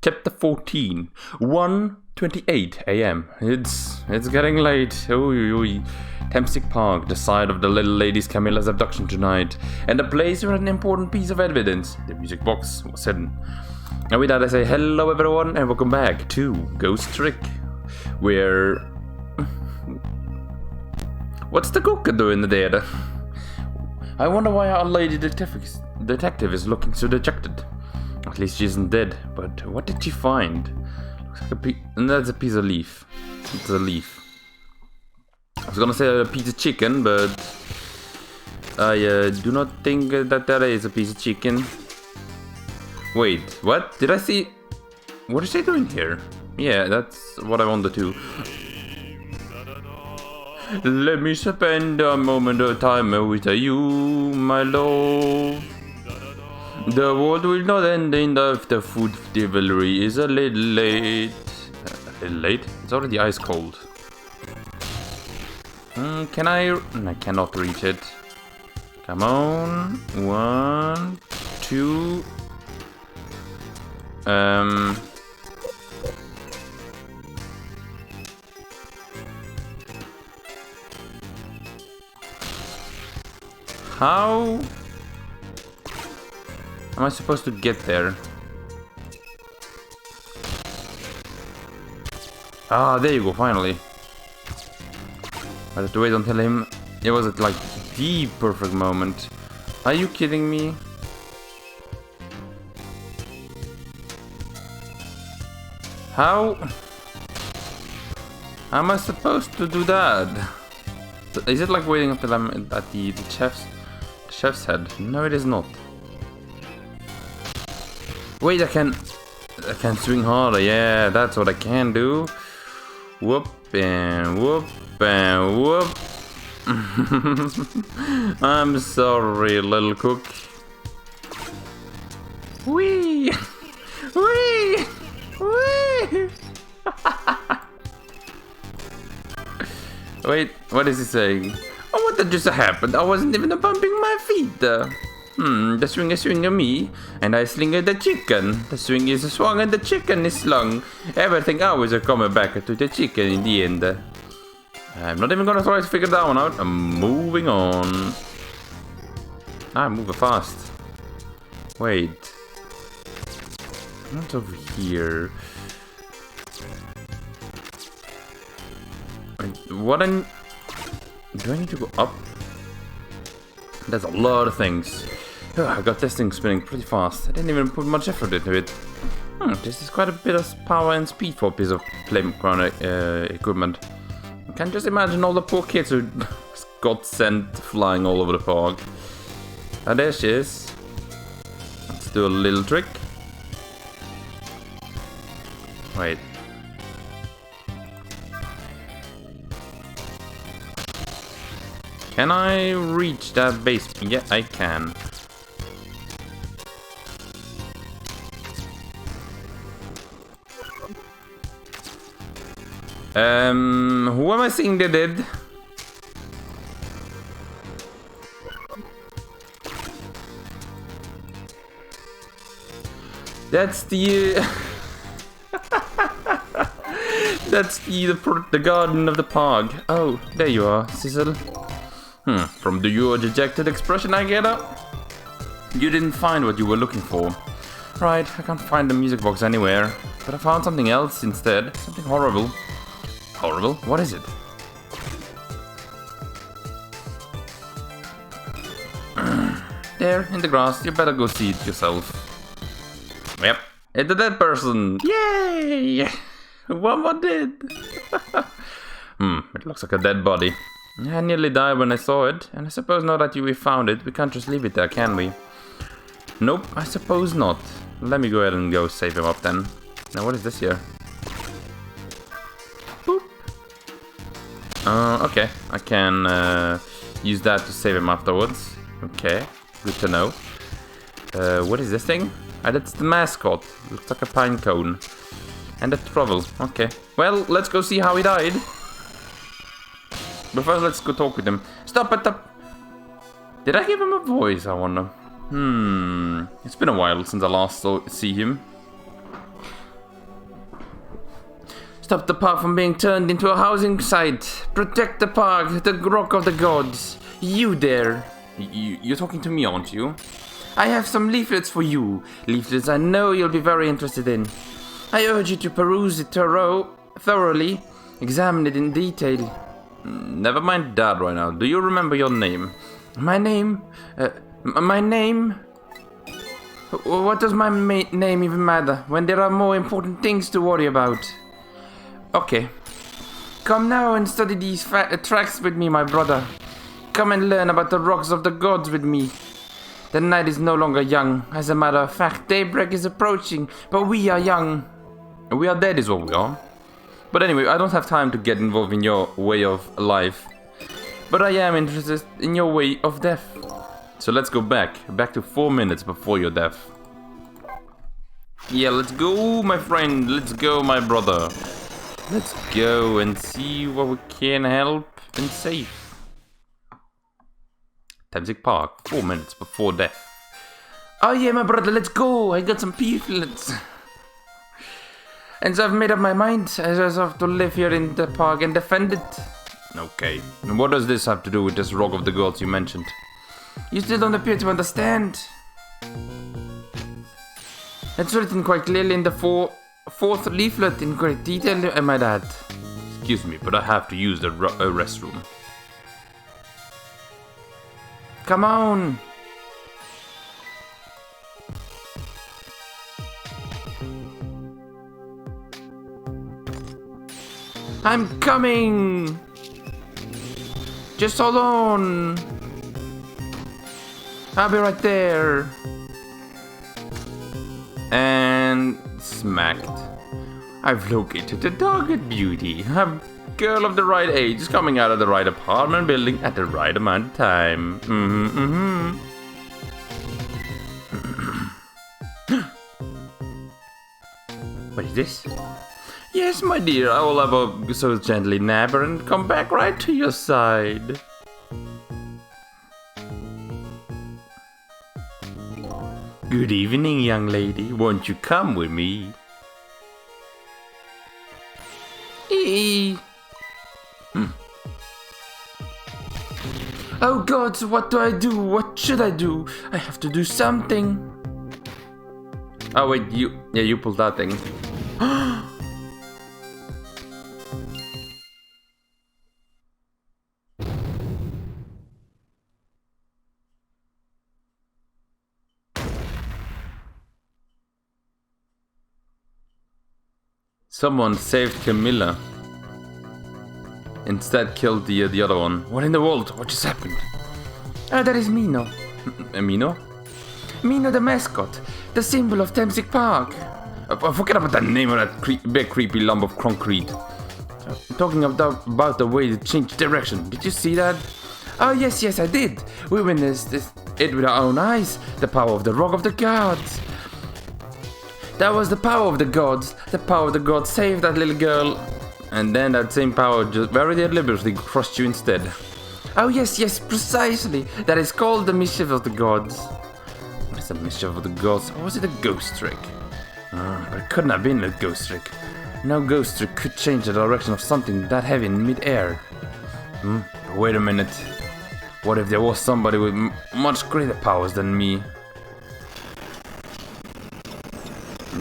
Chapter 14. 1:28 a.m. It's getting late. Oy. Tempstic Park, the site of the little lady's Camilla's abduction tonight, and the place where an important piece of evidence, the music box, was hidden. And with that I say hello everyone and welcome back to Ghost Trick, where... What's the cooker doing there? I wonder why our lady detective is looking so dejected. At least she isn't dead, but what did she find? Looks like and that's a piece of leaf. It's a leaf. I was gonna say a piece of chicken, but I do not think that is a piece of chicken. Wait, what? Did I see? What is she doing here? Yeah, that's what I wanted to. Let me spend a moment of time with you, my love. The world will not end if the food delivery is a little late. A little late? It's already ice cold. Can I cannot reach it. Come on. 1, 2. How am I supposed to get there? Ah, there you go, finally. I have to wait until him. It was at like the perfect moment. Are you kidding me? How am I supposed to do that? Is it like waiting until I'm at the chef's head? No, it is not. Wait, I can swing harder. Yeah, that's what I can do. Whoop and whoop and whoop. I'm sorry, little cook. Wee, wee, wee. Wait, what is he saying? Oh, what did just happen? I wasn't even bumping my feet. The swing is swinging me, and I slinged the chicken. The swing is swung and the chicken is slung. Everything always coming back to the chicken in the end. I'm not even gonna try to figure that one out. I'm moving on. I'm moving fast. Wait. Not over here. What do I need to go up? There's a lot of things. I got this thing spinning pretty fast. I didn't even put much effort into it. This is quite a bit of power and speed for a piece of playground equipment. I can just imagine all the poor kids who got sent flying all over the park. And there she is. Let's do a little trick. Wait. Can I reach that base? Yeah, I can. Who am I seeing they did? That's the... That's the garden of the park. Oh, there you are, Cecil. From your dejected expression I get up. You didn't find what you were looking for. Right, I can't find the music box anywhere. But I found something else instead. Something horrible. Horrible? What is it? There, in the grass. You better go see it yourself. Yep, it's a dead person. Yay! One more dead. It looks like a dead body. I nearly died when I saw it, and I suppose now that we found it, we can't just leave it there, can we? Nope, I suppose not. Let me go ahead and go save him up then. Now, what is this here? Boop. Okay, I can use that to save him afterwards. Okay, good to know. What is this thing? That's the mascot. Looks like a pine cone. And a trowel. Okay. Well, let's go see how he died. But first, let's go talk with him. Stop at the... Did I give him a voice, I wonder? It's been a while since I last see him. Stop the park from being turned into a housing site. Protect the park, the rock of the gods. You there. You're talking to me, aren't you? I have some leaflets for you. Leaflets I know you'll be very interested in. I urge you to peruse it thoroughly. Examine it in detail. Never mind that right now. Do you remember your name? My name? My name? What does my name even matter when there are more important things to worry about? Okay. Come now and study these tracks with me, my brother. Come and learn about the rocks of the gods with me. The night is no longer young. As a matter of fact, daybreak is approaching, but we are young. We are dead is what we are. But anyway, I don't have time to get involved in your way of life. But I am interested in your way of death. So let's go back to 4 minutes before your death. Yeah, let's go, my friend. Let's go, my brother. Let's go and see what we can help and save. Temsik Park, 4 minutes before death. Oh yeah, my brother, let's go. I got some leaflets. And so I've made up my mind. I just have to live here in the park and defend it. Okay. And what does this have to do with this rock of the gods you mentioned? You still don't appear to understand. It's written quite clearly in the fourth leaflet in great detail, I might add. Excuse me, but I have to use the restroom. Come on! I'm coming! Just hold on! I'll be right there. And smacked. I've located the target beauty. A girl of the right age is coming out of the right apartment building at the right amount of time. What is this? Yes, my dear, I will have a so gently nab her and come back right to your side. Good evening, young lady. Won't you come with me? Oh God, what do I do? What should I do? I have to do something. Oh wait, you pulled that thing. Someone saved Camilla. Instead killed the other one. What in the world? What just happened? Ah, that is Mino. Mino? Mino the mascot. The symbol of Temsik Park. Forget about that name of that big creepy lump of concrete. I'm talking about the way it changed direction. Did you see that? Oh yes, I did. We witnessed it with our own eyes. The power of the rock of the gods. That was the power of the gods. The power of the gods saved that little girl. And then that same power just very deliberately crushed you instead. Oh yes, precisely. That is called the mischief of the gods. What is the mischief of the gods? Or was it a ghost trick? But it couldn't have been a ghost trick. No ghost trick could change the direction of something that heavy in mid-air. But wait a minute. What if there was somebody with much greater powers than me?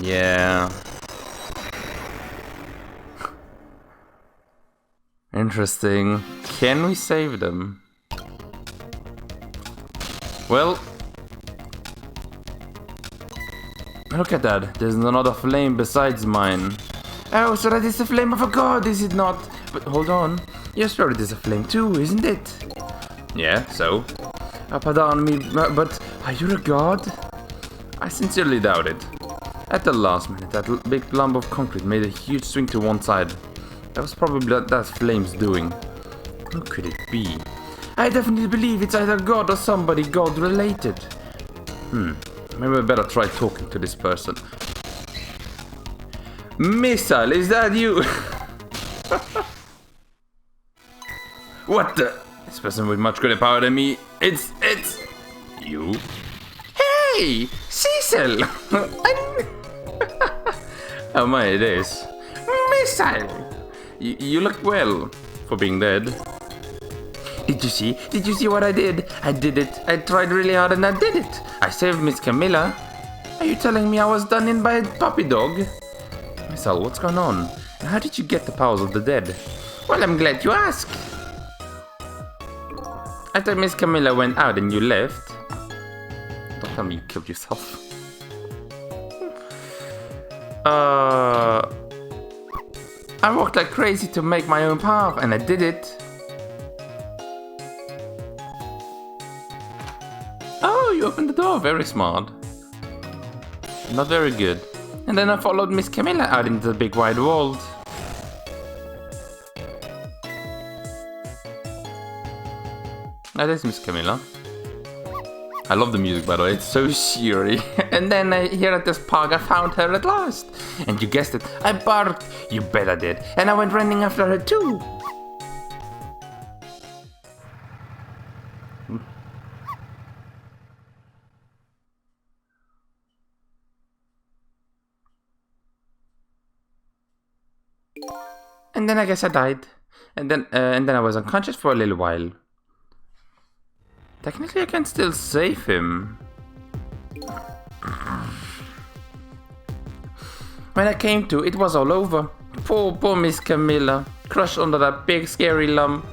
Yeah. Interesting. Can we save them? Well, look at that. There's another flame besides mine. Oh, so that is the flame of a god, is it not? But hold on. Your spirit is a flame too, isn't it? Yeah, so? Pardon me, but are you a god? I sincerely doubt it. At the last minute, that big lump of concrete made a huge swing to one side. That was probably that flame's doing. Who could it be? I definitely believe it's either God or somebody God-related. Maybe I better try talking to this person. Missile, is that you? What the? This person with much greater power than me. It's you. Hey, Cecil! Oh my, it is. missile! You look well for being dead. Did you see? Did you see what I did? I did it. I tried really hard and I did it. I saved Miss Camilla. Are you telling me I was done in by a puppy dog? Missile, what's going on? And how did you get the powers of the dead? Well, I'm glad you asked. After Miss Camilla went out and you left. Don't tell me you killed yourself. I worked like crazy to make my own power, and I did it. Oh, you opened the door. Very smart. Not very good. And then I followed Miss Camilla out into the big wide world. That is Miss Camilla. I love the music, by the way, it's so cheery. And then here at this park I found her at last. And you guessed it, I barked. You bet I did. And I went running after her too. And then I guess I died. And then I was unconscious for a little while. Technically, I can still save him. When I came to, it was all over. Poor Miss Camilla, crushed under that big scary lump.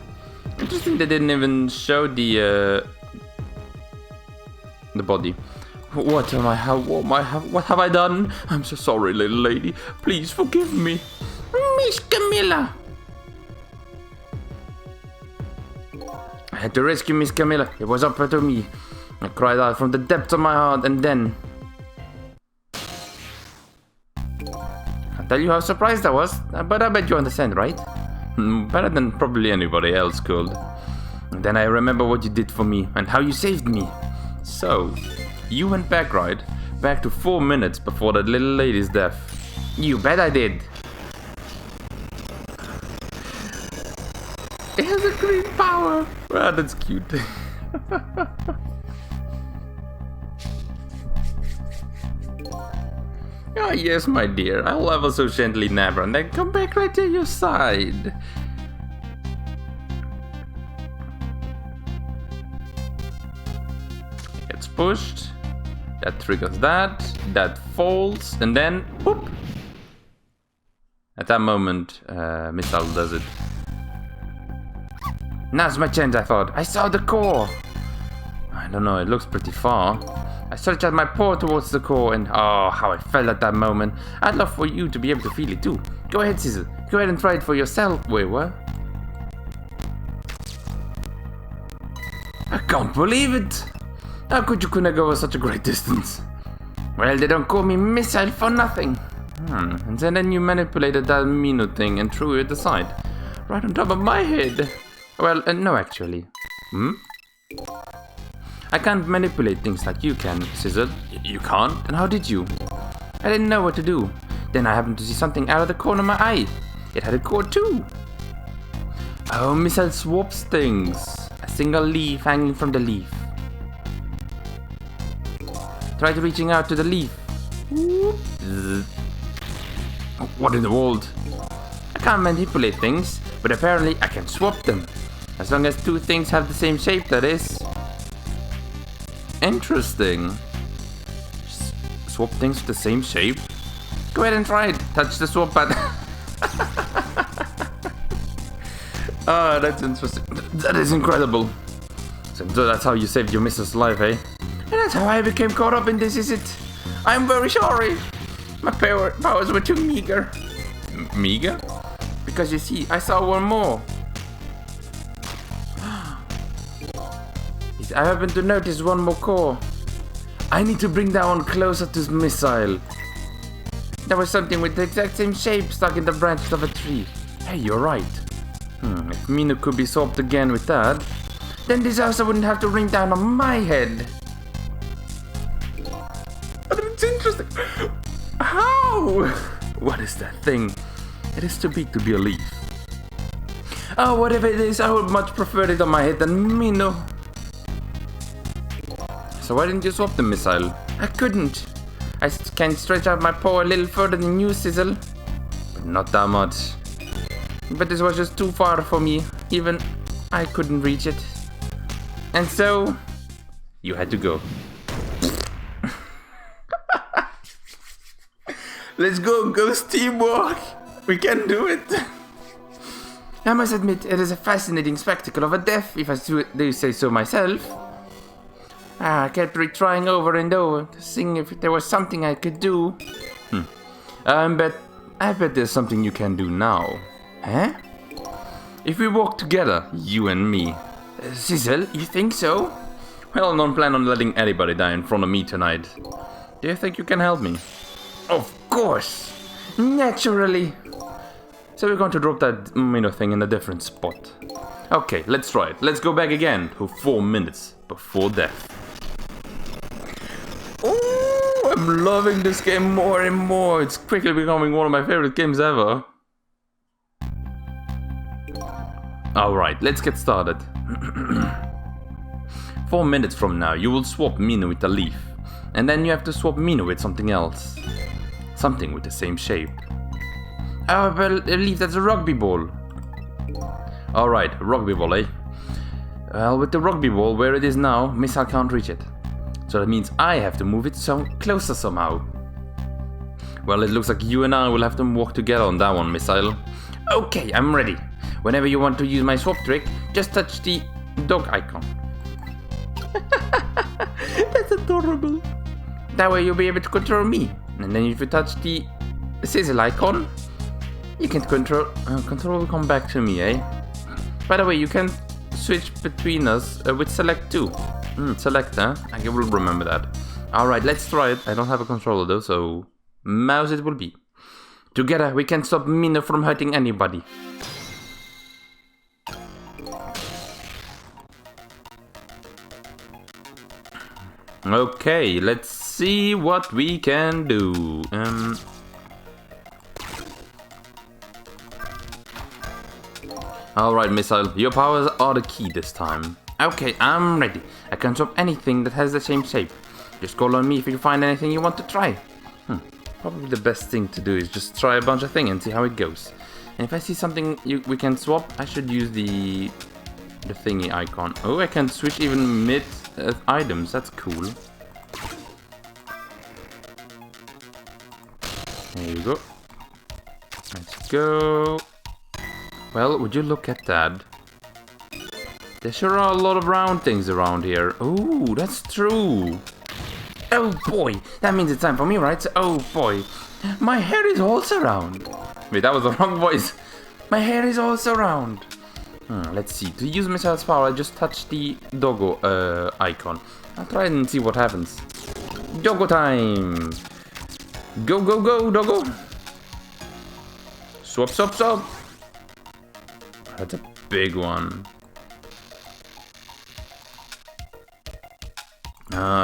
Interesting they didn't even show the body. What have I done? I'm so sorry, little lady. Please forgive me. Miss Camilla. I had to rescue Miss Camilla. It was up to me. I cried out from the depths of my heart, and then... I'll tell you how surprised I was, but I bet you understand, right? Better than probably anybody else could. And then I remember what you did for me, and how you saved me. So, you went back, right? Back to 4 minutes before that little lady's death. You bet I did. It has a green power. Wow, that's cute. Oh yes, my dear. I'll ever so gently nab her and then come back right to your side. It gets pushed. That triggers that. That falls, and then whoop. At that moment, Missile does it. Now's my chance, I thought. I saw the core. I don't know, it looks pretty far. I stretched out my paw towards the core and oh, how I felt at that moment. I'd love for you to be able to feel it too. Go ahead, Sizzle. Go ahead and try it for yourself. Wait, what? I can't believe it. How could you go such a great distance? Well, they don't call me Missile for nothing. And then you manipulated that Mino thing and threw it aside. Right on top of my head. Well, no, actually. I can't manipulate things like you can, Sizzle. You can't? And how did you? I didn't know what to do. Then I happened to see something out of the corner of my eye. It had a core too. Oh, Missile swaps things. A single leaf hanging from the leaf. Tried reaching out to the leaf. What in the world? I can't manipulate things, but apparently I can swap them. As long as two things have the same shape, that is. Interesting. Swap things with the same shape? Go ahead and try it. Touch the swap button. Oh, that's interesting. That is incredible. So that's how you saved your missus' life, eh? And that's how I became caught up in this, is it? I'm very sorry. My powers were too meager. Meager? Because you see, I saw one more. I happened to notice one more core. I need to bring that one closer to Missile. There was something with the exact same shape stuck in the branches of a tree. Hey, you're right. If Mino could be swapped again with that, then disaster wouldn't have to rain down on my head. But it's interesting. How? What is that thing? It is too big to be a leaf. Oh, whatever it is, I would much prefer it on my head than Mino. So why didn't you swap the Missile? I couldn't. I can stretch out my paw a little further than you, Sizzle. Not that much. But this was just too far for me. Even I couldn't reach it. And so, you had to go. Let's go, Ghost Teamwork! We can do it! I must admit, it is a fascinating spectacle of a death, if I do say so myself. I kept retrying over and over, seeing if there was something I could do. I bet there's something you can do now. Huh? If we walk together, you and me. Sizzle, you think so? Well, I don't plan on letting anybody die in front of me tonight. Do you think you can help me? Of course! Naturally! So we're going to drop that thing in a different spot. Okay, let's try it. Let's go back again to 4 minutes before death. Oh, I'm loving this game more and more. It's quickly becoming one of my favorite games ever. Alright, let's get started. 4 minutes from now, you will swap Mino with a leaf. And then you have to swap Mino with something else. Something with the same shape. Oh, but a leaf that's a rugby ball. Alright, rugby ball, eh? Well, with the rugby ball where it is now, Missile can't reach it. So that means I have to move it closer somehow. Well, it looks like you and I will have to walk together on that one, Missile. Okay, I'm ready. Whenever you want to use my swap trick, just touch the dog icon. That's adorable. That way you'll be able to control me. And then if you touch the sizzle icon, you can control will come back to me, eh? By the way, you can switch between us with select too. Select, huh? I will remember that. Alright, let's try it. I don't have a controller though, so mouse it will be. Together we can stop Mino from hurting anybody. Okay, let's see what we can do. Alright, Missile, your powers are the key this time. Okay, I'm ready. I can swap anything that has the same shape. Just call on me if you find anything you want to try. Probably the best thing to do is just try a bunch of things and see how it goes. And if I see something we can swap, I should use the thingy icon. Oh, I can switch even mid items. That's cool. There you go. Let's go. Well, would you look at that? There sure are a lot of round things around here. Oh, that's true. Oh boy, that means it's time for me, right? Oh boy, my hair is also round. Wait, that was the wrong voice. My hair is also round. Let's see. To use Missile's power, I just touch the doggo icon. I'll try and see what happens. Doggo time! Go, go, go, doggo! Swap, swap, swap! That's a big one.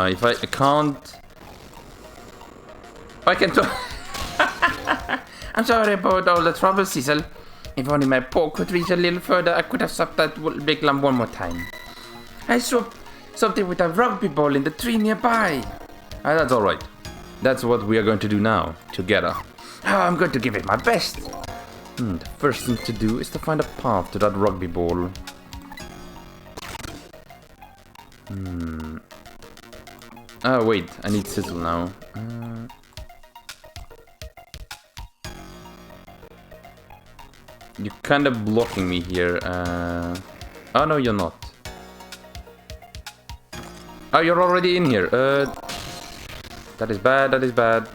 If I can't... I can I'm sorry about all the trouble, Cecil. If only my paw could reach a little further, I could have swapped that big lump one more time. I swapped something with a rugby ball in the tree nearby. That's alright. That's what we are going to do now, together. I'm going to give it my best. The first thing to do is to find a path to that rugby ball. Oh wait, I need sizzle now. You're kind of blocking me here. Oh no, you're not. Oh, you're already in here. That is bad, that is bad.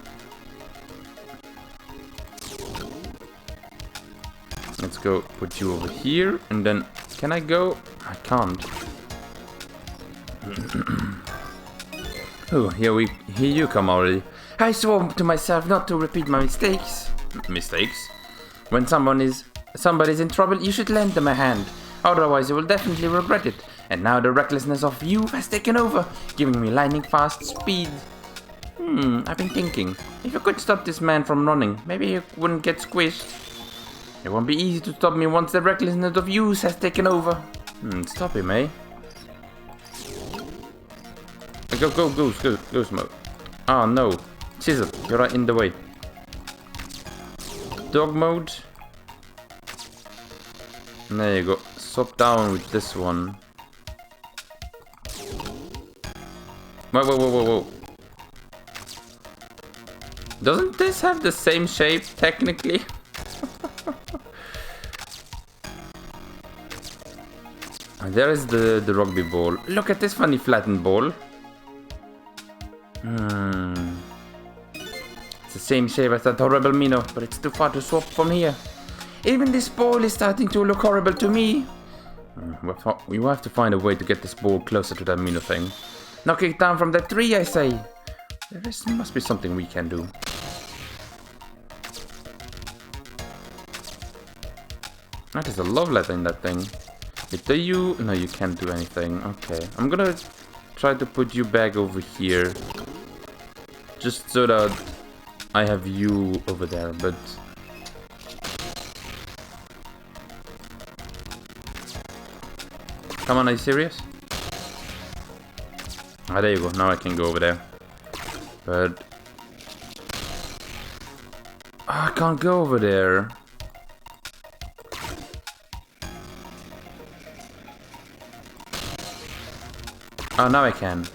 Let's go put you over here, and then... Can I go? I can't. Oh, here you come already. I swore to myself not to repeat my mistakes. Mistakes? When somebody's in trouble, you should lend them a hand. Otherwise, you will definitely regret it. And now the recklessness of you has taken over, giving me lightning fast speed. I've been thinking. If you could stop this man from running, maybe he wouldn't get squished. It won't be easy to stop me once the recklessness of you has taken over. Stop him, eh? Go, Smoke. Oh no. Chisel, you're right in the way. dog mode. And there you go. Swap down with this one. Whoa. Doesn't this have the same shape, technically? And there is the rugby ball. Look at this funny flattened ball. It's the same shape as that horrible Mino, but it's too far to swap from here. Even this ball is starting to look horrible to me. We will have to find a way to get this ball closer to that Mino thing. Knock it down from the tree, I say. There must be something we can do. That is a love letter in that thing. Do you? No, you can't do anything. Okay, I'm gonna try to put you back over here. Just so that I have you over there, but... Come on, are you serious? Ah, there you go. Now I can go over there. But... I can't go over there. Oh, now I can.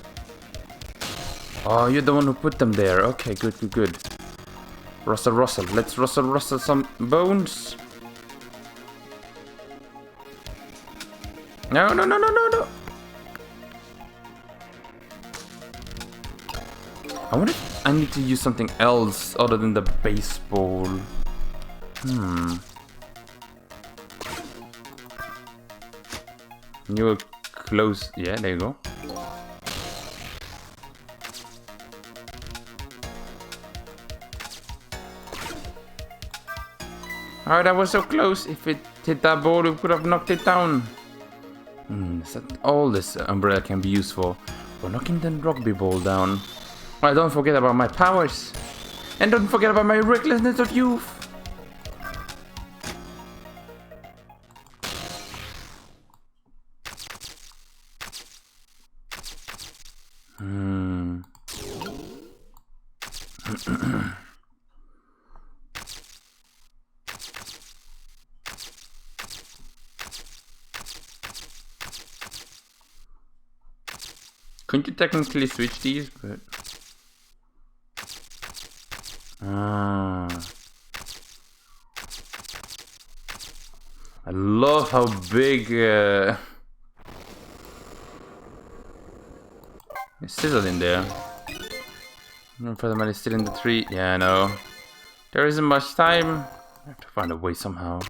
Oh, you're the one who put them there. Okay, good. Rustle. Let's rustle some bones. No. I wonder if I need to use something else other than the baseball. You will close. Yeah, there you go. Oh, that was so close. If it hit that ball, we could have knocked it down. So all this umbrella can be used for knocking the rugby ball down. Oh, don't forget about my powers. And don't forget about my recklessness of youth. Couldn't you technically switch these? But I love how big it's sizzled in there. Furthermore, it's still in the tree. Yeah, I know. There isn't much time. I have to find a way somehow.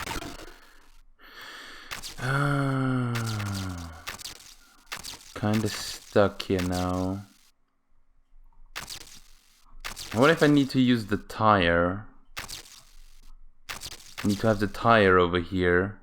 Kinda stuck here now. What if I need to use the tire? I need to have the tire over here.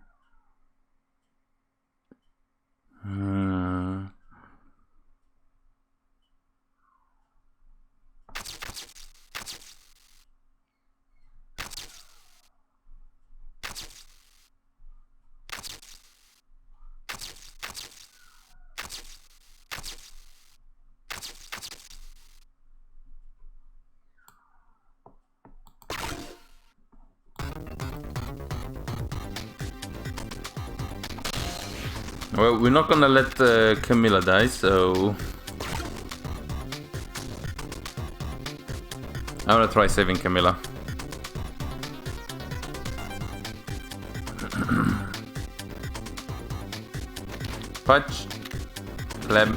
Well, we're not gonna let Camilla die, so I'm gonna try saving Camilla. Punch. Clem.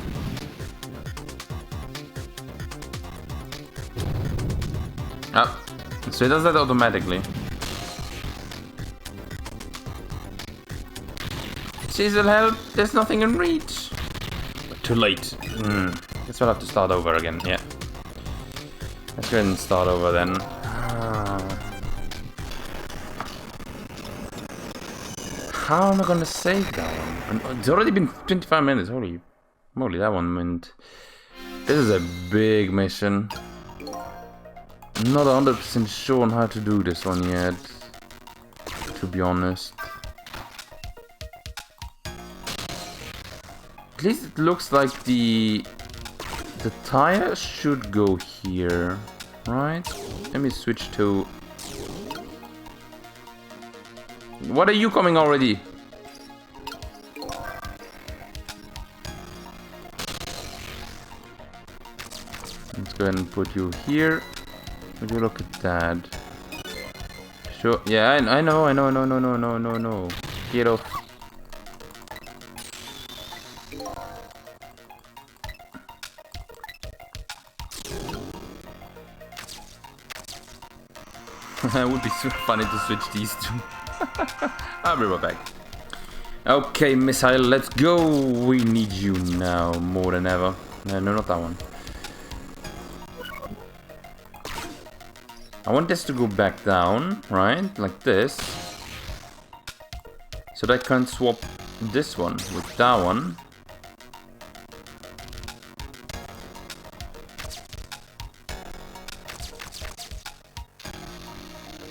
Ah, so it does that automatically. Chisel help, there's nothing in reach. But too late. Guess we'll have to start over again, yeah. Let's go ahead and start over then. How am I gonna save that one? It's already been 25 minutes, holy moly, that one went. This is a big mission. I'm not 100% sure on how to do this one yet, to be honest. At least it looks like the tire should go here, right? Let me switch to What are you coming already? Let's go ahead and put you here. Would you look at that? Sure. Yeah, I know. No. Get off. It would be so funny to switch these two. I'll be right back. Okay, missile, let's go. We need you now more than ever. No, not that one. I want this to go back down, right? Like this. So that I can swap this one with that one.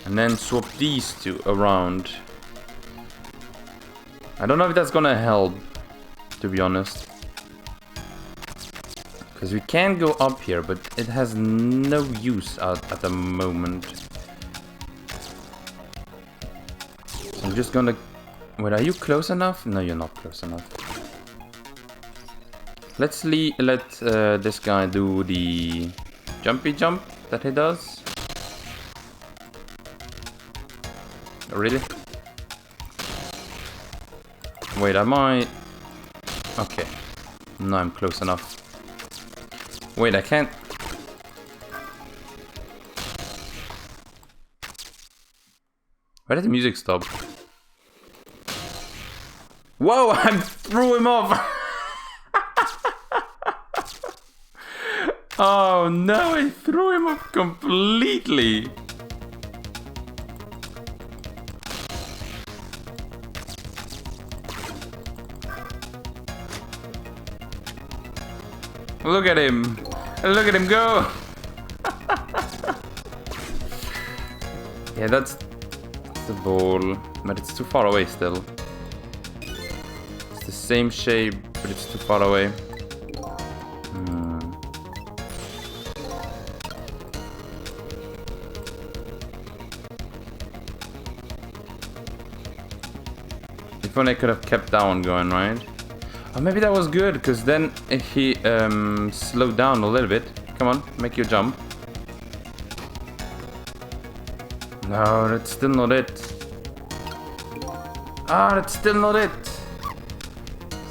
And then swap these two around. I don't know if that's gonna help, to be honest. Because we can go up here, but it has no use at the moment. So I'm just gonna... Wait, are you close enough? No, you're not close enough. Let's let this guy do the jumpy jump that he does. Really? Wait, am I... Okay. No, I'm close enough. Wait, I can't... Why did the music stop? Whoa, I threw him off! Oh no, I threw him off completely! Look at him! Look at him go! Yeah, that's the ball, but it's too far away still. It's the same shape, but it's too far away. If only I could have kept that one going, right? Oh, maybe that was good, because then he slowed down a little bit. Come on, make your jump. No, that's still not it. Ah, that's still not it.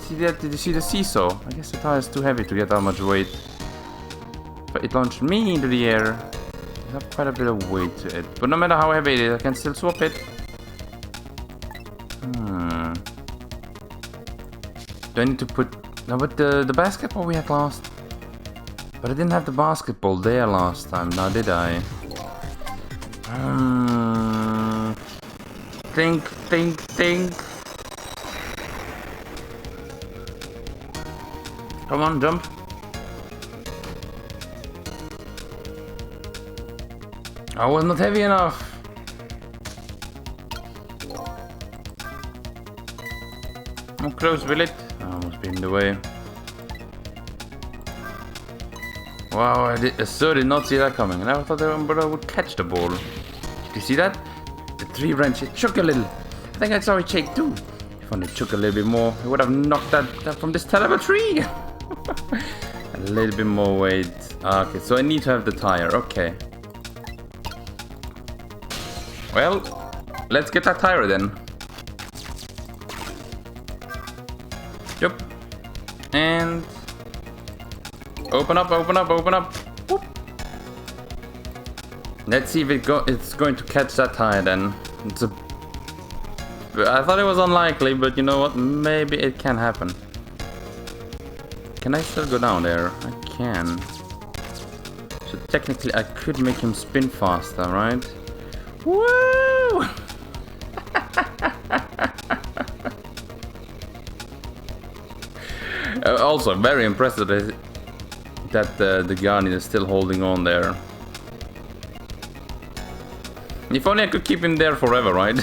See that? Did you see the seesaw? I guess the tire is too heavy to get that much weight. But it launched me into the air. It has quite a bit of weight to it. But no matter how heavy it is, I can still swap it. Do I need to put... No, but the basketball we had last... But I didn't have the basketball there last time, now did I? Think. Come on, jump. I was not heavy enough. I'm close, will it? I almost been in the way. Wow, I so did not see that coming. And I thought the umbrella would catch the ball. Did you see that? The tree branch, it shook a little. I think I saw it shake too. If only it shook a little bit more, it would have knocked that from this terrible tree. A little bit more weight. Okay, so I need to have the tire. Okay. Well, let's get that tire then. Yep. And open up. Whoop. Let's see if it's going to catch that tire then. I thought it was unlikely, but you know what? Maybe it can happen. Can I still go down there? I can. So technically I could make him spin faster, right? Woo! Also, very impressed that the Guardian is still holding on there. If only I could keep him there forever, right?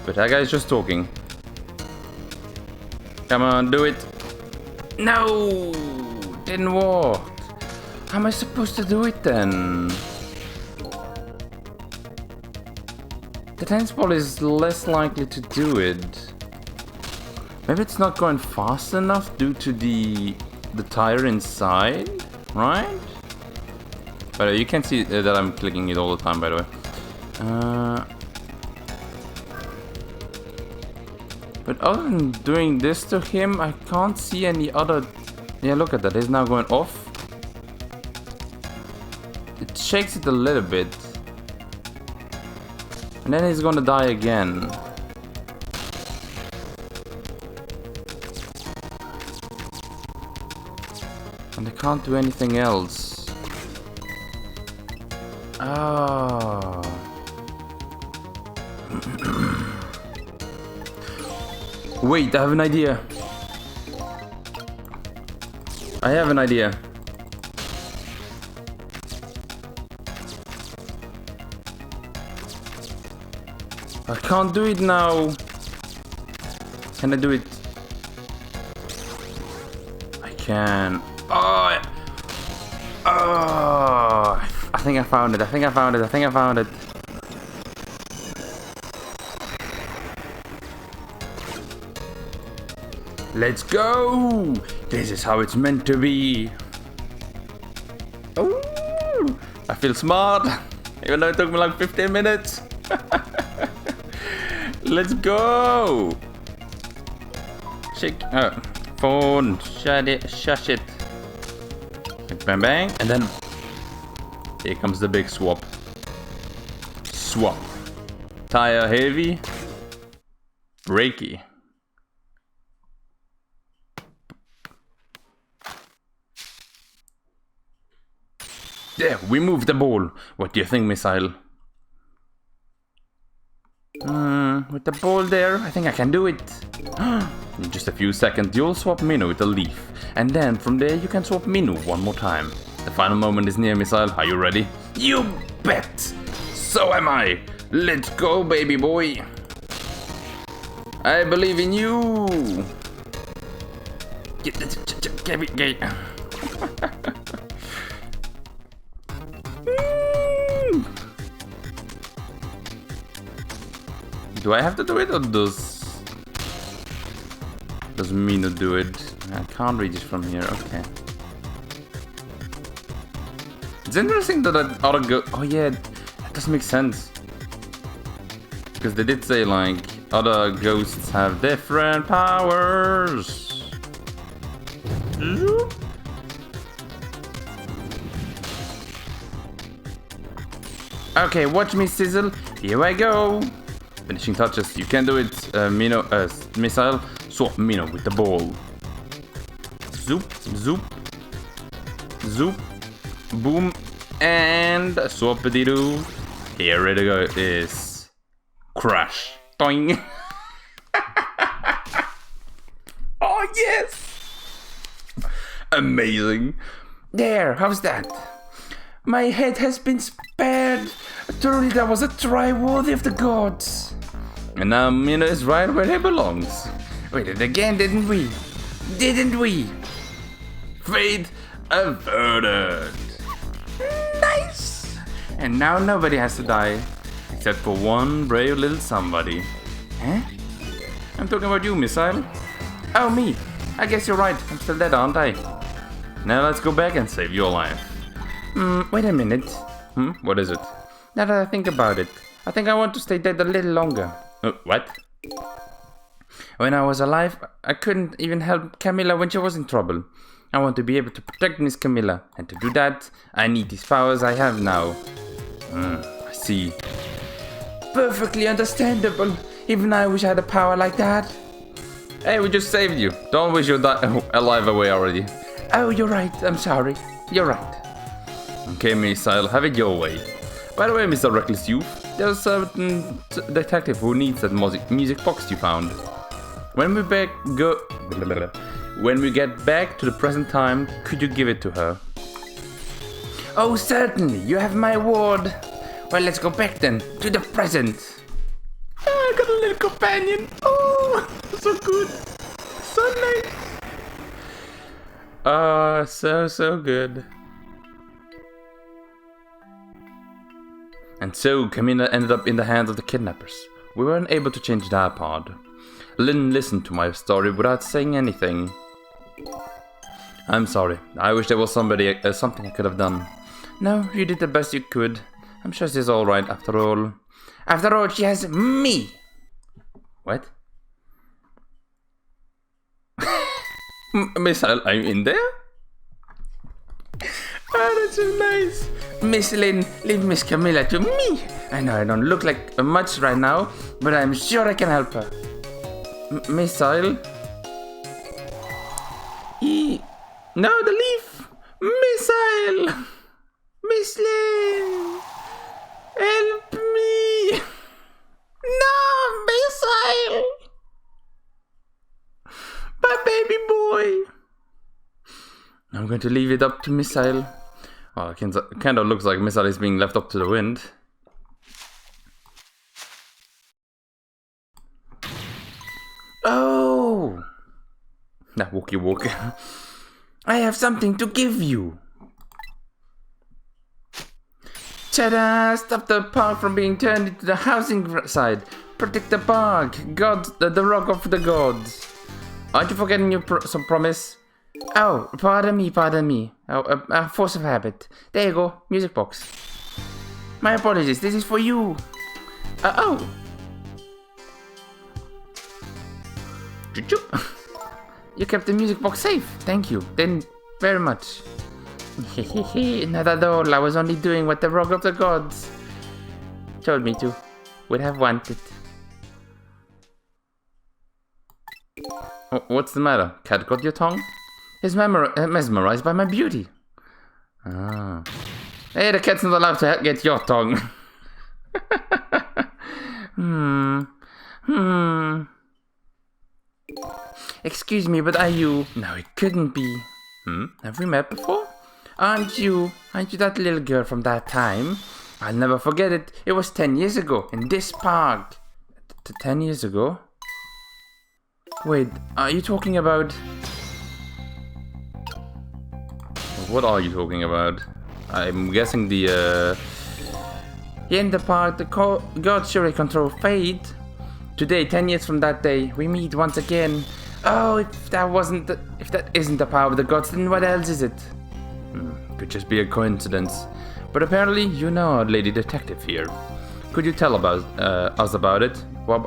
But that guy's just talking. Come on, do it. No! Didn't work. How am I supposed to do it then? the tennis ball is less likely to do it. Maybe it's not going fast enough due to the tire inside, right? But you can see that I'm clicking it all the time, by the way. But other than doing this to him, I can't see any other... Yeah, look at that. It's now going off. It shakes it a little bit. And then he's gonna die again. And I can't do anything else. Ah. Wait, I have an idea. I have an idea. I can't do it now. Can I do it? I can. Oh! Oh! I think I found it. I think I found it. I think I found it. Let's go! This is how it's meant to be. Ooh, I feel smart, even though it took me like 15 minutes. Let's go! Shake. Phone. Shut it. Shush it. Bang bang. And then here comes the big swap. Swap. Tire heavy. Brakey. There, we moved the ball. What do you think, Missile? With the ball there, I think I can do it. In just a few seconds, you'll swap Minnow with a leaf. And then from there, you can swap Minnow one more time. The final moment is near, Missile. Are you ready? You bet! So am I. Let's go, baby boy. I believe in you. Get it. Do I have to do it, or does Minnow do it? I can't read it from here. Okay. It's interesting that other go. Oh yeah, that does make sense. Because they did say like other ghosts have different powers. Okay, watch me sizzle. Here I go. Finishing touches. You can do it, Minnow. Missile. Swap Minnow with the ball. Zoop, zoop, zoop, boom, and swap-a-dee-doo. Here it is. Crash. Doing. Oh yes! Amazing. There. How's that? My head has been spared. Truly, that was a try worthy of the gods. And now Minnow is right where he belongs. We did it again, didn't we? Didn't we? Fate averted. Nice. And now nobody has to die, except for one brave little somebody. Huh? I'm talking about you, Missile. Oh, me. I guess you're right. I'm still dead, aren't I? Now let's go back and save your life. Wait a minute. What is it? Now that I think about it, I think I want to stay dead a little longer. What? When I was alive, I couldn't even help Camilla when she was in trouble. I want to be able to protect Miss Camilla, and to do that, I need these powers I have now. I see. Perfectly understandable. Even I wish I had a power like that. Hey, we just saved you. Don't wish you're alive away already. Oh, you're right. I'm sorry. You're right. Okay, Missile, have it your way. By the way, Mr. Reckless Youth, there's a certain detective who needs that music box you found. When we get back to the present time, could you give it to her? Oh, certainly. You have my word. Well, let's go back then to the present. I got a little companion. Oh, so good. So nice. So good. And so Camilla ended up in the hands of the kidnappers. We weren't able to change that part. Lynn listened to my story without saying anything. I'm sorry. I wish there was something I could have done. No, you did the best you could. I'm sure she's alright after all. After all, she has me! What? Missile, are you in there? Oh, that's so nice. Miss Lynn, leave Miss Camilla to me. I know I don't look like much right now, but I'm sure I can help her. Missile? No, the leaf! Missile! Miss Lynn! Help me! No, Missile! My baby boy! I'm going to leave it up to Missile. Well, it kind of looks like Missile is being left up to the wind. Oh! Nah, walkie. I have something to give you. Ta-da! Stop the park from being turned into the housing side. Protect the park. Gods, the rock of the gods. Aren't you forgetting your some promise? Oh, pardon me. Oh, force of habit. There you go, music box. My apologies, this is for you. Oh. You kept the music box safe. Thank you. Then very much. Not at all. I was only doing what the rock of the gods told me to. Would have wanted. What's the matter? Cat got your tongue? He's mesmerized by my beauty. Ah. Hey, the cat's not allowed to get your tongue. Excuse me, but are you... No, it couldn't be. Have we met before? Aren't you that little girl from that time? I'll never forget it. It was 10 years ago, in this park. 10 years ago? Wait, are you talking about... What are you talking about? I'm guessing the, in the park, the gods surely control fate. Today, 10 years from that day, we meet once again. Oh, if that isn't the power of the gods, then what else is it? Could just be a coincidence. But apparently, you know our lady detective here. Could you tell us about it?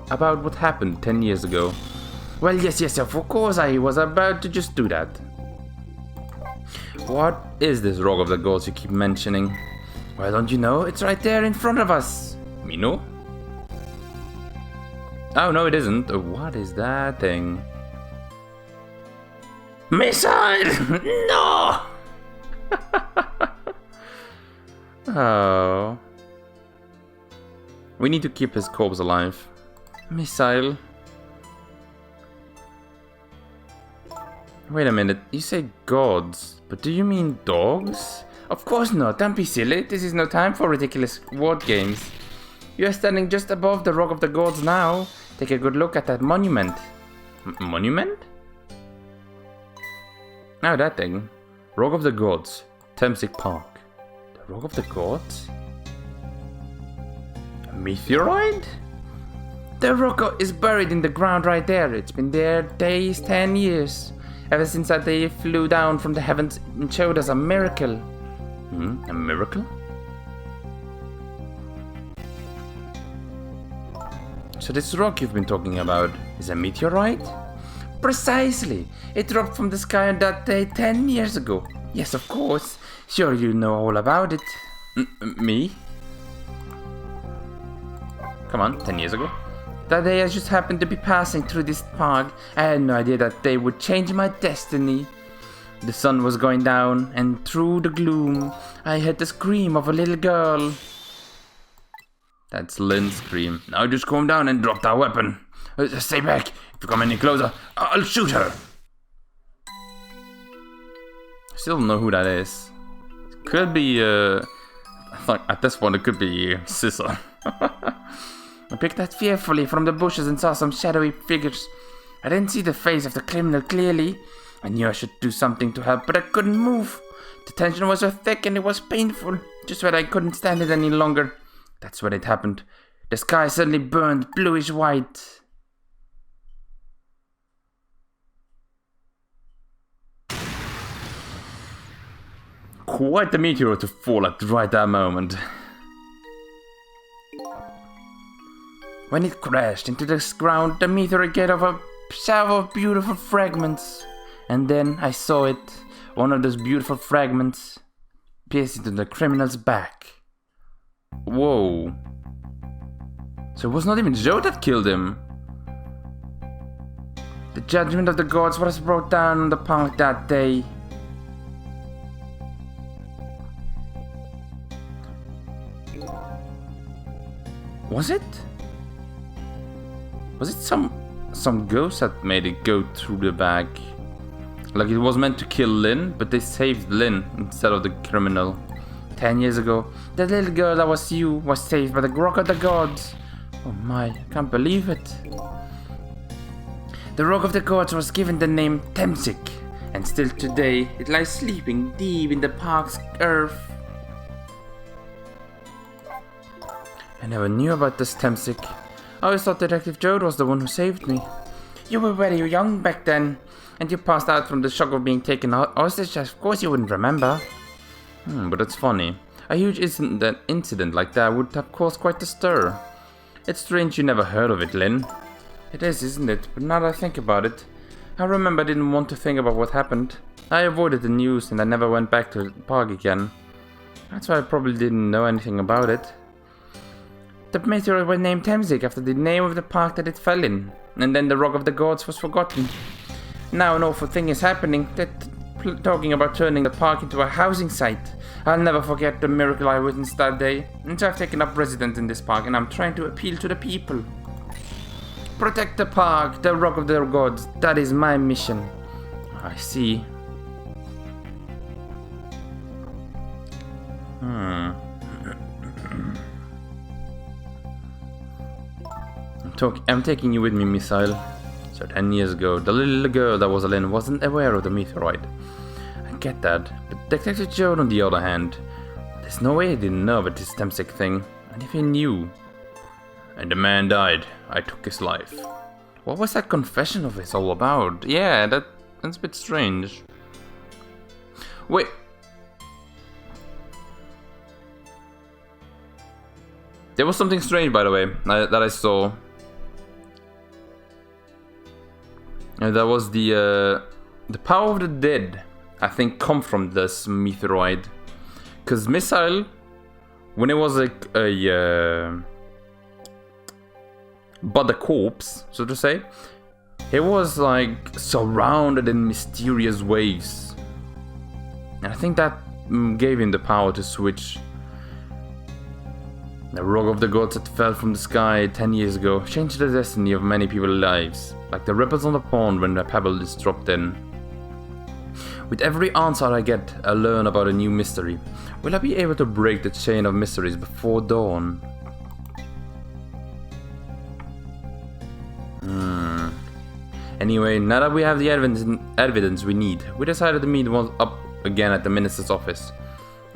About what happened 10 years ago? Well, yes, of course, I was about to just do that. What is this rock of the gods you keep mentioning? Well, don't you know? It's right there in front of us. Me no? Oh, no, it isn't. What is that thing? Missile! No! Oh. We need to keep his corpse alive. Missile. Wait a minute, you say gods, but do you mean dogs? Of course not, don't be silly. This is no time for ridiculous word games. You are standing just above the rock of the gods now. Take a good look at that monument. Monument? Now that thing. Rock of the Gods, Temsic Park. The Rock of the Gods? A meteoroid? The rock is buried in the ground right there. It's been there 10 years. Ever since that day flew down from the heavens and showed us a miracle. A miracle? So this rock you've been talking about is a meteorite? Precisely! It dropped from the sky on that day 10 years ago. Yes, of course. Sure you know all about it. Me? Come on, 10 years ago? That day I just happened to be passing through this park. I had no idea that day would change my destiny. The sun was going down, and through the gloom, I heard the scream of a little girl. That's Lynn's scream. Now just calm down and drop that weapon. Stay back. If you come any closer, I'll shoot her. I still don't know who that is. It could be, at this point it could be Sissa. I picked that fearfully from the bushes and saw some shadowy figures. I didn't see the face of the criminal clearly. I knew I should do something to help, but I couldn't move. The tension was so thick and it was painful. Just when I couldn't stand it any longer, That's when it happened. The sky suddenly burned bluish white. Quite the meteor to fall at right that moment. When it crashed into the ground, the meteor gave off a shower of beautiful fragments. And then I saw it, one of those beautiful fragments, pierce into the criminal's back. Whoa. So it was not even Joe that killed him. The judgment of the gods was brought down on the park that day. Was it? Was it some ghost that made it go through the bag? Like it was meant to kill Lynn, but they saved Lynn instead of the criminal. 10 years ago, that little girl that was you was saved by the rock of the gods. Oh my, I can't believe it. The rock of the gods was given the name Temsik, and still today it lies sleeping deep in the park's earth. I never knew about this Temsik. I always thought Detective Jode was the one who saved me. You were very young back then, and you passed out from the shock of being taken hostage. Of course you wouldn't remember. But it's funny. A huge incident like that would have caused quite a stir. It's strange you never heard of it, Lynn. It is, isn't it? But now that I think about it, I remember I didn't want to think about what happened. I avoided the news and I never went back to the park again. That's why I probably didn't know anything about it. The meteor was named Temsik after the name of the park that it fell in, and then the Rock of the Gods was forgotten. Now an awful thing is happening. They're talking about turning the park into a housing site. I'll never forget the miracle I witnessed that day, and so I've taken up residence in this park and I'm trying to appeal to the people. Protect the park, the Rock of the Gods, that is my mission. I see. I'm taking you with me, missile. So 10 years ago, the little girl that was Lynn wasn't aware of the meteorite. I get that, but Detective Joe on the other hand, there's no way he didn't know about this Temsik thing, and if he knew. And the man died, I took his life. What was that confession of his all about? Yeah, that's a bit strange. Wait. There was something strange, by the way, that I saw. And that was the power of the dead, I think, come from this meteoroid. Because Missile, when it was like but the corpse, so to say, it was like surrounded in mysterious waves. And I think that gave him the power to switch. The Rock of the Gods that fell from the sky 10 years ago changed the destiny of many people's lives, like the ripples on the pond when a pebble is dropped in. With every answer I get, I learn about a new mystery. Will I be able to break the chain of mysteries before dawn? Anyway, now that we have the evidence we need, we decided to meet once up again at the minister's office.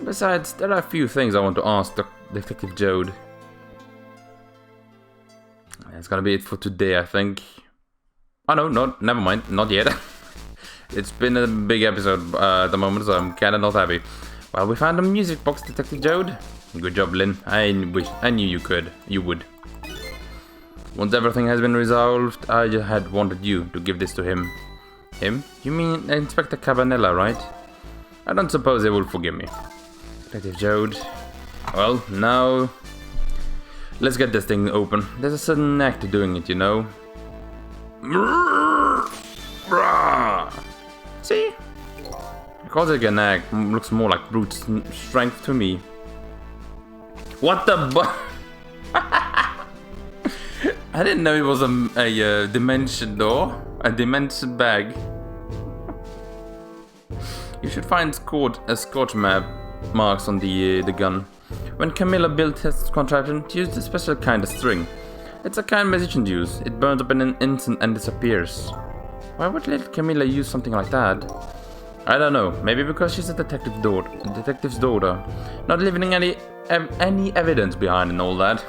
Besides, there are a few things I want to ask Detective Jode. That's gonna be it for today, I think. Oh no, never mind, not yet. It's been a big episode at the moment, so I'm kinda not happy. Well, we found a music box, Detective Jode. Good job, Lynn. I knew you would. Once everything has been resolved, I just had wanted you to give this to him. Him? You mean Inspector Cabanella, right? I don't suppose they will forgive me. Detective Jode. Well, now let's get this thing open. There's a certain knack to doing it, you know. See? Calls it a knack. Looks more like brute strength to me. What the I didn't know it was a dimension door. A dimension bag. You should find a scorch map marks on the gun. When Camilla built his contraption, she used a special kind of string. It's a kind magicians use. It burns up in an instant and disappears. Why would little Camilla use something like that? I don't know. Maybe because she's a detective's daughter, not living any any evidence behind and all that.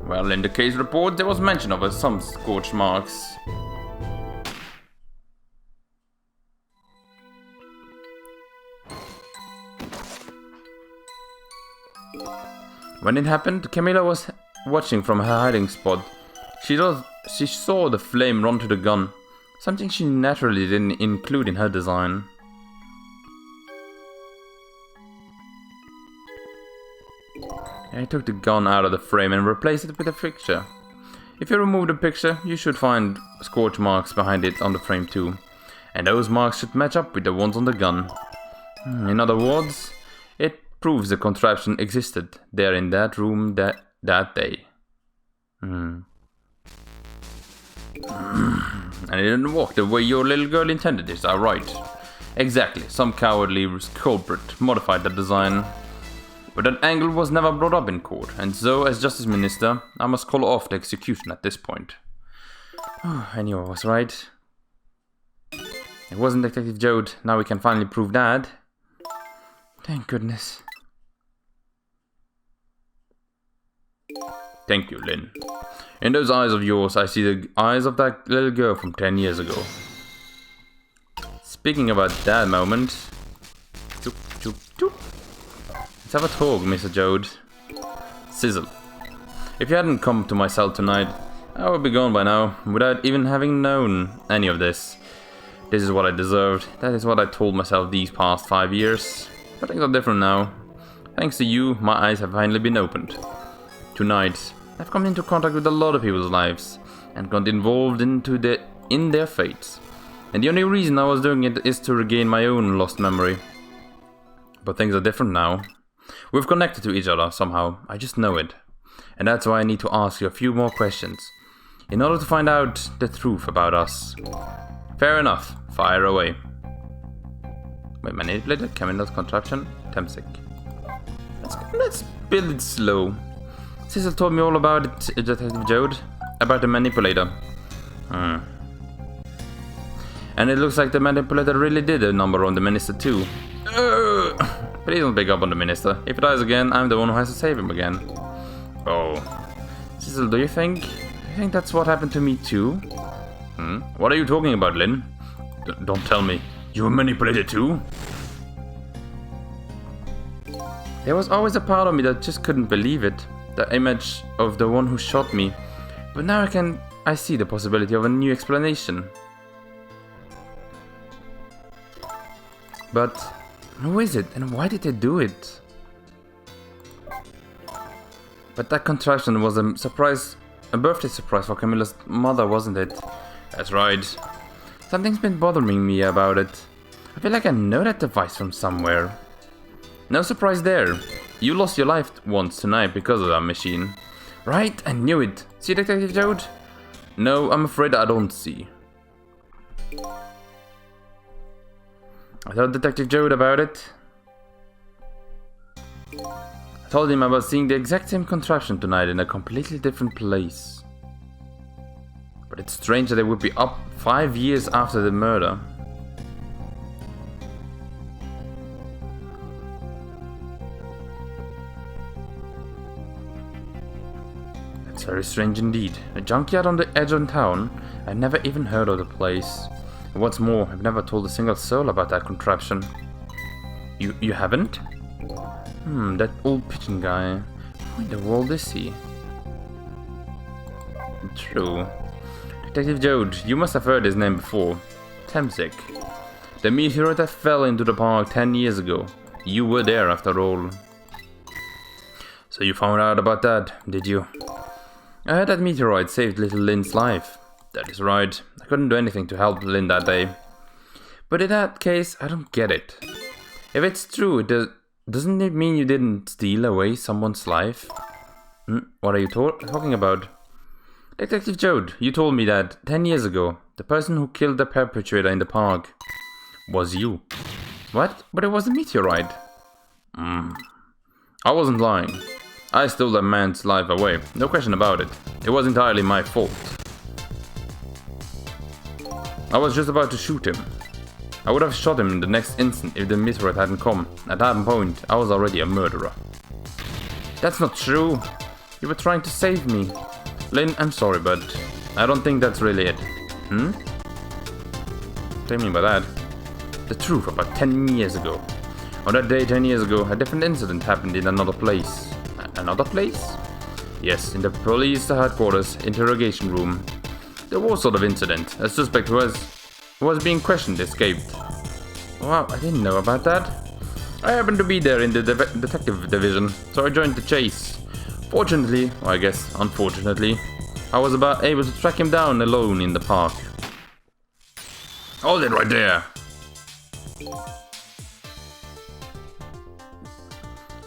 Well, in the case report, there was mention of some scorch marks. When it happened, Camilla was watching from her hiding spot. She saw the flame run to the gun, something she naturally didn't include in her design. I took the gun out of the frame and replaced it with a picture. If you remove the picture, you should find scorch marks behind it on the frame too. And those marks should match up with the ones on the gun. In other words, it proves the contraption existed there in that room that day. And it didn't work the way your little girl intended, is that right? Exactly, some cowardly culprit modified the design. But that angle was never brought up in court, and so, as Justice Minister, I must call off the execution at this point. I knew I was right. It wasn't Detective Jode, now we can finally prove that. Thank goodness. Thank you, Lynn. In those eyes of yours, I see the eyes of that little girl from 10 years ago. Speaking about that moment... Choop, choop, choop. Let's have a talk, Mr. Jode. Sizzle. If you hadn't come to my cell tonight, I would be gone by now, without even having known any of this. This is what I deserved. That is what I told myself these past 5 years. But things are different now. Thanks to you, my eyes have finally been opened. Tonight, I've come into contact with a lot of people's lives, and got involved in their fates. And the only reason I was doing it is to regain my own lost memory. But things are different now. We've connected to each other somehow, I just know it. And that's why I need to ask you a few more questions, in order to find out the truth about us. Fair enough, fire away. Wait, manipulator, Camilla's contraption, Temsic. Let's build it slow. Cecil told me all about it, Detective Jode, about the manipulator. And it looks like the manipulator really did a number on the minister too. Please don't pick up on the minister. If he dies again, I'm the one who has to save him again. Oh. Cecil, do you think that's what happened to me too? What are you talking about, Lynn? Don't tell me. You were manipulated too? There was always a part of me that just couldn't believe it. The image of the one who shot me. But now I see the possibility of a new explanation. But who is it, and why did they do it? But that contraption was a birthday surprise for Camilla's mother, wasn't it? That's right. Something's been bothering me about it. I feel like I know that device from somewhere. No surprise there. You lost your life once tonight because of that machine. Right? I knew it. See, Detective Jode? No, I'm afraid I don't see. I told Detective Jode about it. I told him about seeing the exact same contraption tonight in a completely different place. But it's strange that it would be up 5 years after the murder. That's very strange indeed. A junkyard on the edge of town? I never even heard of the place. And what's more, I've never told a single soul about that contraption. You haven't? That old pigeon guy. Who in the world is he? True. Detective Jode, you must have heard his name before. Temsic. The meteorite that fell into the park 10 years ago. You were there after all. So you found out about that, did you? I heard that meteorite saved little Lynn's life. That is right. I couldn't do anything to help Lynn that day. But in that case, I don't get it. If it's true, doesn't it mean you didn't steal away someone's life? What are you talking about? Detective Jode, you told me that 10 years ago, the person who killed the perpetrator in the park was you. What? But it was a meteorite. I wasn't lying. I stole that man's life away, no question about it. It was entirely my fault. I was just about to shoot him. I would have shot him in the next instant if the meteorite hadn't come. At that point, I was already a murderer. That's not true. You were trying to save me. Lynn, I'm sorry, but I don't think that's really it. What do you mean by that? The truth, about 10 years ago. On that day 10 years ago, a different incident happened in another place. Another place? Yes, in the police headquarters interrogation room. There was sort of incident. A suspect who was being questioned escaped. Wow, I didn't know about that. I happened to be there in the detective division, so I joined the chase. Fortunately, or I guess unfortunately, I was about able to track him down alone in the park. Hold it right there!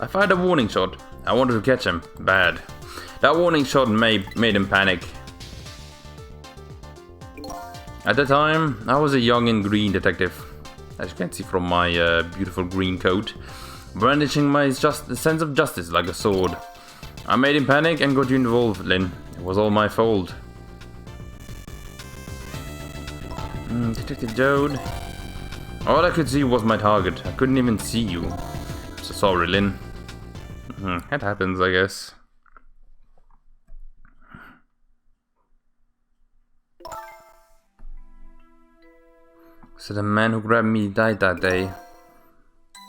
I fired a warning shot. I wanted to catch him. Bad. That warning shot made him panic. At the time, I was a young and green detective, as you can see from my beautiful green coat, brandishing my sense of justice like a sword. I made him panic and got you involved, Lynn. It was all my fault. Detective Jode. All I could see was my target. I couldn't even see you. I'm so sorry, Lynn. That happens, I guess. So the man who grabbed me died that day.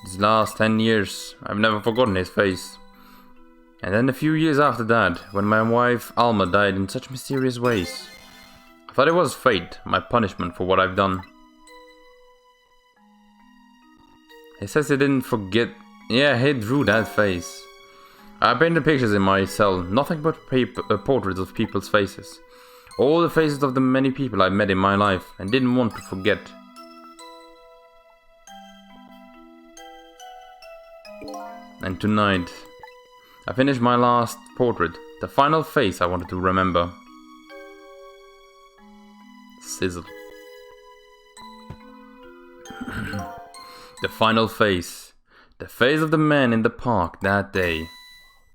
These last 10 years, I've never forgotten his face. And then a few years after that, when my wife Alma died in such mysterious ways. I thought it was fate, my punishment for what I've done. He says he didn't forget. Yeah, he drew that face. I painted pictures in my cell, nothing but portraits of people's faces. All the faces of the many people I met in my life and didn't want to forget. And tonight, I finished my last portrait, the final face I wanted to remember. Sizzle. The final face. The face of the man in the park that day.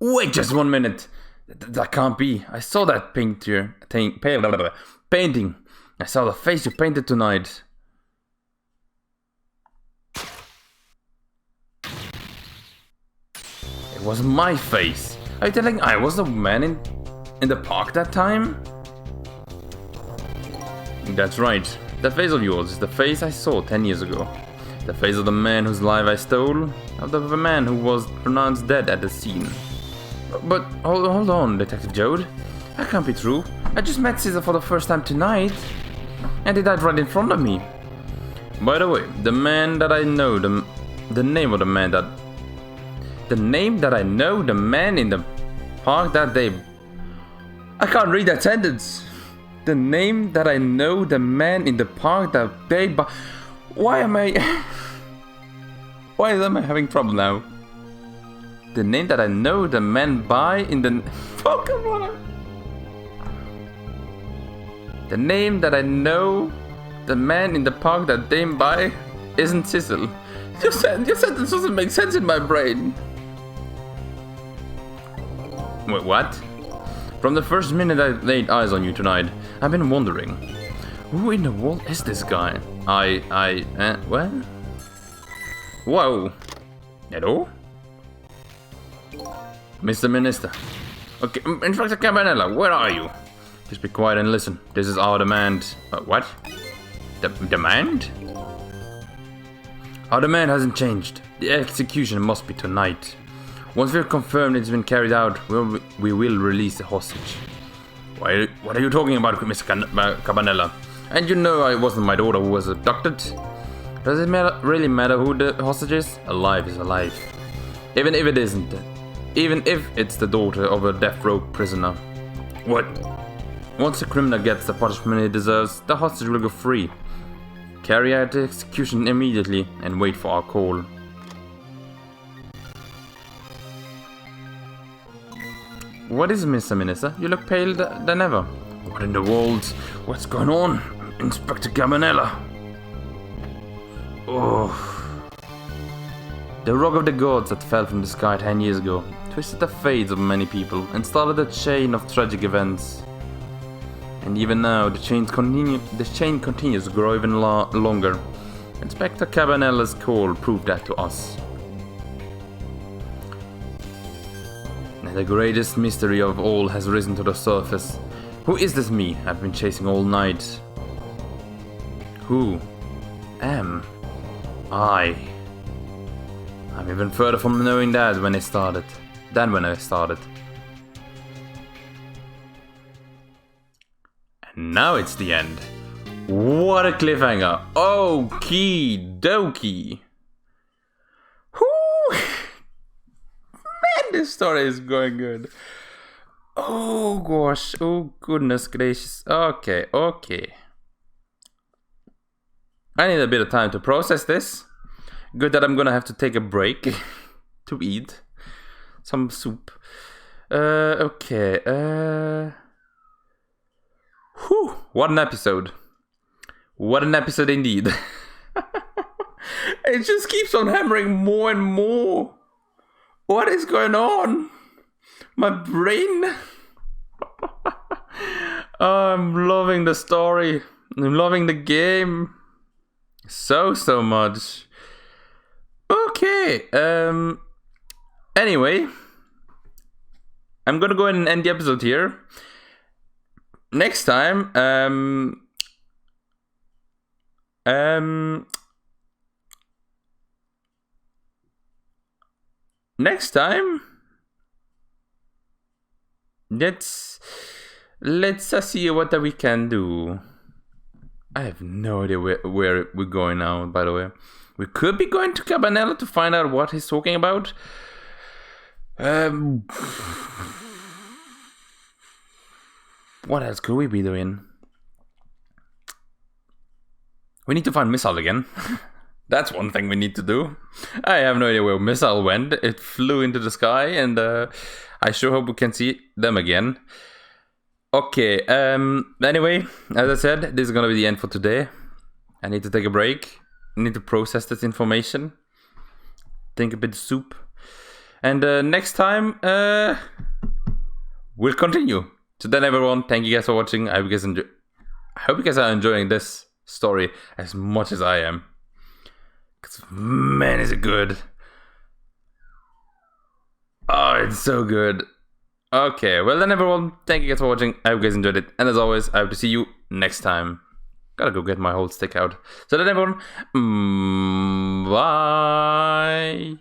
Wait just 1 minute! That can't be. I saw that painting. I saw the face you painted tonight. It was my face. Are you telling I was the man in the park that time? That's right. That face of yours is the face I saw 10 years ago. The face of the man whose life I stole. Of the man who was pronounced dead at the scene. But hold on, Detective Jode. That can't be true. I just met Caesar for the first time tonight. And he died right in front of me. By the way, the man that I know, the name of the man that... The name that I know, the man in the park that day... I can't read that sentence. The name that I know, the man in the park that day... Why am I... Why am I having trouble now? The name that I know, the man by in the... Oh, come on. The name that I know, the man in the park that day by isn't Sissel. Your sentence doesn't make sense in my brain. Wait, what? From the first minute I laid eyes on you tonight, I've been wondering, who in the world is this guy? What? Whoa. Hello? Mr. Minister. Okay, Inspector Cabanella, where are you? Just be quiet and listen. This is our demand. What? Demand? Our demand hasn't changed. The execution must be tonight. Once we've confirmed it's been carried out, we will release the hostage. What are you talking about, Mr. Cabanella? And you know it wasn't my daughter who was abducted. Does it really matter who the hostage is? Alive is alive. Even if it isn't. Even if it's the daughter of a death row prisoner. What? Once the criminal gets the punishment he deserves, the hostage will go free. Carry out the execution immediately and wait for our call. What is it, Mr. Minister? You look paler than ever. What in the world? What's going on? Inspector Cabanella. Oh. The rock of the gods that fell from the sky 10 years ago twisted the fates of many people and started a chain of tragic events. And even now, the chain continues to grow even longer. Inspector Cabanella's call proved that to us. And the greatest mystery of all has risen to the surface. Who is this me I've been chasing all night? Who am I? I'm even further from knowing that when I started. And now it's the end. What a cliffhanger. Okie dokie. Whoo! Man, this story is going good. Oh gosh. Oh goodness gracious. Okay. I need a bit of time to process this. Good that I'm gonna have to take a break to eat some soup. Okay. Whew, what an episode. What an episode indeed. It just keeps on hammering more and more. What is going on? My brain. Oh, I'm loving the story. I'm loving the game. So much. Okay. Anyway, I'm gonna go ahead and end the episode here. Next time, let's see what we can do. I have no idea where we're going now, by the way. We could be going to Cabanela to find out what he's talking about. What else could we be doing? We need to find Missile again. That's one thing we need to do. I have no idea where Missile went. It flew into the sky, and I sure hope we can see them again. Okay, anyway, as I said, this is gonna be the end for today. I need to take a break. I need to process this information. Think a bit of soup. And next time, we'll continue. So then everyone, thank you guys for watching. I hope you guys are enjoying this story as much as I am. Because man, is it good. Oh, it's so good. Okay, well then everyone, thank you guys for watching. I hope you guys enjoyed it. And as always, I hope to see you next time. Gotta go get my whole stick out. So then everyone, bye.